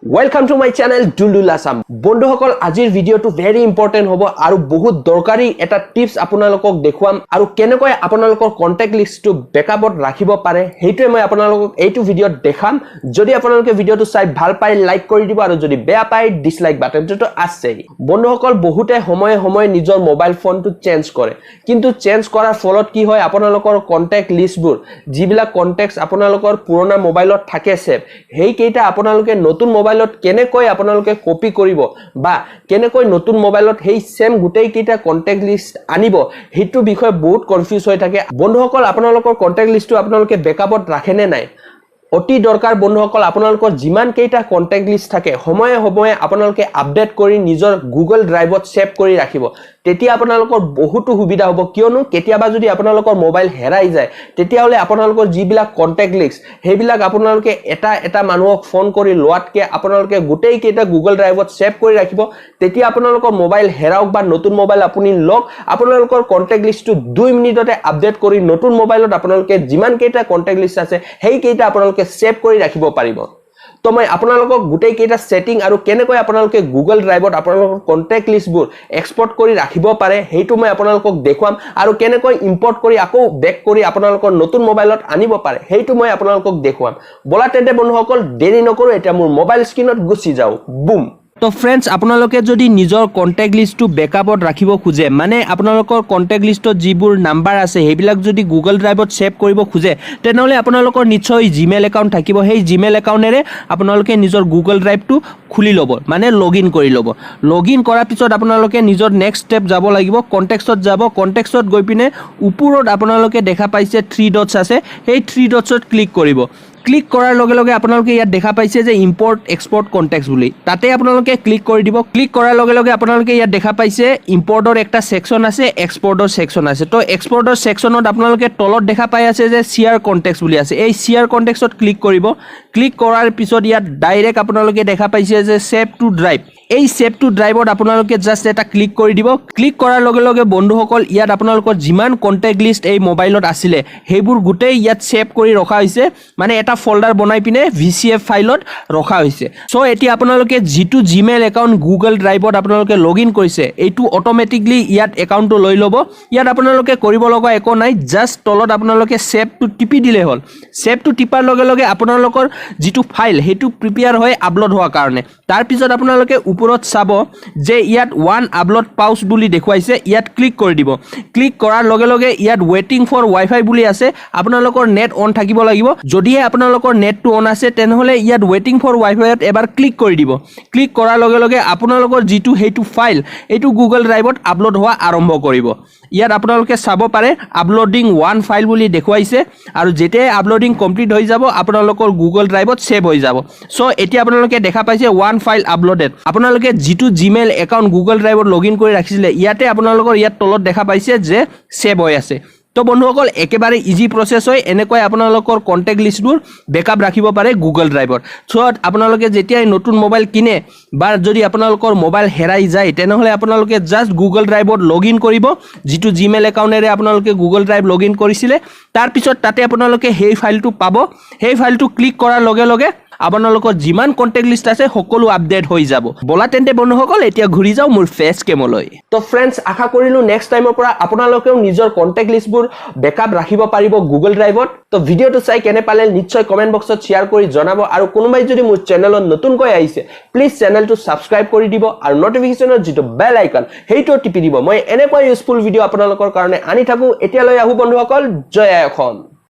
Welcome to my channel Duldul Assam. বন্ধুসকল আজিৰ ভিডিওটো very important হ'ব আৰু বহুত দৰকাৰী এটা টিপস আপোনালোকক দেখুৱাম আৰু কেনেকৈ আপোনালোকৰ কন্টাক্ট লিষ্টটো বেকআপত ৰাখিব পাৰে হেইটোৱে মই আপোনালোকক এইটো ভিডিওত দেখাম যদি আপোনালোকে ভিডিওটো চাই ভাল পাই লাইক কৰি দিব আৰু যদি বেয়া পাই ডিসলাইক বাটনটো আছেই বন্ধুসকল বহুতে সময়ে নিজৰ মোবাইল ফোনটো চেঞ্জ কৰে কিন্তু চেঞ্জ কৰাৰ ফলত কি হয় আপোনালোকৰ কন্টাক্ট লিষ্টবোৰ যিবিলাক কন্টাক্টস আপোনালোকৰ পুৰণা মোবাইলত থাকে সেভ হেই কেইটা আপোনালোকে নতুন মোবাইলত কেনেকৈ আপোনালোকে কপি কৰিব বা কেনেকৈ নতুন মোবাইলত হেই সেম গুটেই কেইটা কন্টাক্ট লিষ্ট আনিব হেতু বিষয় বহুত কনফিউজ হৈ থাকে বন্ধুসকল আপোনালোকৰ কন্টাক্ট লিষ্টটো আপোনালোকে বেকআপত ৰাখেনে নাই অতি দৰকাৰ বন্ধুসকল আপোনালোকৰ যিমান কেইটা কন্টাক্ট লিষ্ট থাকে সময়ে আপোনালোকে আপডেট কৰি নিজৰ গুগল ড্ৰাইভত সেভ কৰি ৰাখিব তেতিয়া আপোনালোকৰ বহুত সুবিধা হ'ব কিয়নো কেতিয়াবা যদি আপোনালোকৰ মোবাইল হেৰাই যায় তেতিয়া হলে আপোনালোকৰ যিবিলাক কন্টাক্ট লিষ্ট হেবিলাক আপোনালোকে এটা মানুহক ফোন কৰি লোৱাতকে আপোনালোকে গুটেই কেইটা গুগল ড্ৰাইভত সেভ কৰি ৰাখিব তেতিয়া আপোনালোকৰ মোবাইল হেৰাওক বা নতুন মোবাইল আপুনি লওক আপোনালোকৰ কন্টাক্ট লিষ্টটো 2 মিনিটতে আপডেট কৰি নতুন মোবাইলত আপোনালোকে যিমান কেইটা কন্টাক্ট লিষ্ট আছে হেই কেইটা আপোনালোকে সেভ কৰি ৰাখিব পাৰিব তো মই আপোনালোকক গুটেই কেইটা সেটিং আৰু কেনেকৈ আপোনালোকে গুগল ড্ৰাইভত আপোনালোকৰ কন্টাক্ট লিষ্টবোৰ এক্সপোৰ্ট কৰি ৰাখিব পাৰে হেইটো মই আপোনালোকক দেখুৱাম আৰু কেনেকৈ ইম্পোৰ্ট কৰি আকৌ বেক কৰি আপোনালোকৰ নতুন মোবাইলত আনিব পাৰে হেইটো মই আপোনালোকক দেখুৱাম বলা তেন্তে বন্ধুসকল দেৰি নকৰো এতিয়া মোৰ মোবাইল স্ক্ৰিনত গুছি যাও বুম তো फ्रेंड्स আপোনালোকে যদি নিজৰ কন্টাক্ট লিষ্টটো বেকআপত ৰাখিব খুজে মানে আপোনালোকৰ কন্টাক্ট লিষ্টত যিবোৰ নাম্বাৰ আছে হেবিলাক যদি গুগল ড্ৰাইভত সেভ কৰিব খুজে তেনেহলে আপোনালোকৰ নিশ্চয় জিমেইল একাউন্ট থাকিব হেই জিমেইল একাউন্টেৰে আপোনালোকে নিজৰ গুগল ড্ৰাইভটো খুলি লব মানে লগইন কৰি লব লগইন কৰাৰ পিছত আপোনালোকে নিজৰ নেক্সট স্টেপ যাব লাগিব কন্টাক্টছত যাব কন্টাক্টছত গৈ পিনে ওপৰত আপোনালোকে দেখা পাইছে 3 ডটস আছে সেই 3 ডটছত ক্লিক কৰিব ক্লিক কৰাৰ লগে লগে আপোনালোকে ইয়াত দেখা পাইছে যে ইম্পোৰ্ট এক্সপোৰ্ট কন্টাক্টস বুলি তাতে আপোনালোকে ক্লিক কৰি দিব ক্লিক কৰাৰ লগে লগে আপোনালোকে ইয়াত দেখা পাইছে ইম্পোৰ্টৰ একটা সেকশন আছে এক্সপোৰ্টৰ সেকশন আছে তো এক্সপোৰ্টৰ সেকশনত আপোনালোকে তলত দেখা পাই আছে যে শেয়াৰ কন্টাক্টস বুলি আছে এই শেয়াৰ কন্টাক্টছত ক্লিক কৰিব ক্লিক কৰাৰ পিছত ইয়াত ডাইৰেক্ট আপোনালোকে দেখা পাইছে যে সেভ টু ড্ৰাইভ এই সেভ টু ড্ৰাইভত আপোনালোকে জাস্ট এটা ক্লিক কৰি দিব ক্লিক কৰাৰ লগে লগে বন্ধুসকল ইয়াত আপোনালোকৰ যিমান কন্টাক্ট লিষ্ট এই মোবাইলত আছিল হেবোৰ গুটেই ইয়াত সেভ কৰি ৰখা হৈছে মানে এটা ফোল্ডাৰ বনাই পিনে VCF ফাইলত ৰখা হৈছে সো এতিয়া আপোনালোকে যিটো জিমেইল একাউন্ট গুগল ড্ৰাইভত আপোনালোকে লগইন কৰিছে এইটো অটোমেটিকলি ইয়াত একাউন্টটো লৈ লব ইয়াত আপোনালোকে কৰিব লগা একো নাই জাস্ট তলত আপোনালোকে সেভ টু টিপি দিলে হল সেভ টু টিপাৰ লগে লগে আপোনালোকৰ যিটো ফাইল হেতু প্ৰিপেয়াৰ হৈ আপলোড হোৱা কাৰণে তাৰ পিছত আপোনালোকে ওপৰত চাব যে ইয়াত ওয়ান আপলোড পাউচ বুলি দেখুৱাইছে ইয়াত ক্লিক কৰি দিব ক্লিক কৰাৰ লগে লগে ইয়াত ওয়েটিং ফৰ ওয়াইফাই বুলি আছে আপোনালোকৰ নেট অন থাকিব লাগিব যদিহে আপোনালোকৰ নেটটো অন আছে তেনেহলে ইয়াত ওয়েটিং ফৰ ওয়াইফাইত এবাৰ ক্লিক কৰি দিব ক্লিক কৰাৰ লগে লগে আপোনালোকৰ যিটো হেতু ফাইল এইটো গুগল ড্ৰাইভত আপলোড হোৱা আৰম্ভ কৰিব ইয়াত আপোনালোকে চাব পাৰে আপলোডিং ওয়ান ফাইল বুলি দেখুৱাইছে আৰু যেতিয়া আপলোডিং কমপ্লিট হৈ যাব আপোনালোকৰ গুগল ড্ৰাইভত সেভ হৈ যাব সো এতিয়া আপোনালোকে দেখা পাইছে ওয়ান ফাইল আপলোডেড আপোনালোকে যিটো জিমেইল একাউন্ট গুগল ড্ৰাইভত লগইন কৰি ৰাখিছিলে ইয়াতে আপোনালোকৰ ইয়াত তলত দেখা পাইছে যে সেভ হৈ আছে তো বন্ধুসকল একেবাৰে ইজি প্ৰসেস হয় এনেকৈ আপোনালোকৰ কন্টাক্ট লিষ্টবোৰ বেকআপ ৰাখিব পাৰে গুগল ড্ৰাইভত সো আপোনালোকে যেতিয়া নতুন মোবাইল কিনে বা যদি আপোনালোকৰ মোবাইল হেৰাই যায় তেনেহলে আপোনালোকে জাস্ট গুগল ড্ৰাইভত লগইন কৰিব যিটো জিমেইল একাউন্টেৰে আপোনালোকে গুগল ড্ৰাইভ লগইন কৰিছিলে তাৰ পিছত তাতে আপোনালোকে হেই ফাইলটো পাব হেই ফাইলটো ক্লিক কৰাৰ লগে লগে আপোনালোকৰ যিমান কন্টাক্ট লিষ্ট আছে সকলো আপডেট হৈ যাব বলা তেন্তে বন্ধুসকল এতিয়া ঘুৰি যাও মোৰ ফেস কেমলৈ তো फ्रेंड्स আশা কৰিলো নেক্সট টাইমৰ পৰা আপোনালোকেও নিজৰ কন্টাক্ট লিষ্টবোৰ বেকআপ ৰাখিব পাৰিব গুগল ড্ৰাইভত তো ভিডিওটো চাই কেনে পালে নিশ্চয় কমেন্ট বক্সত শেয়াৰ কৰি জনাব আৰু কোনোবাই যদি মোৰ চেনেলত নতুনকৈ আহিছে প্লিজ চেনেলটো সাবস্ক্ৰাইব কৰি দিব আৰু নটিফিকেশনৰ যিটো বেল আইকন হেইটো টিপি দিব মই এনেকৈ ইউজফুল ভিডিও আপোনালোকৰ কাৰণে আনি থাকো এতিয়ালৈ আহু বন্ধুসকল জয় অসম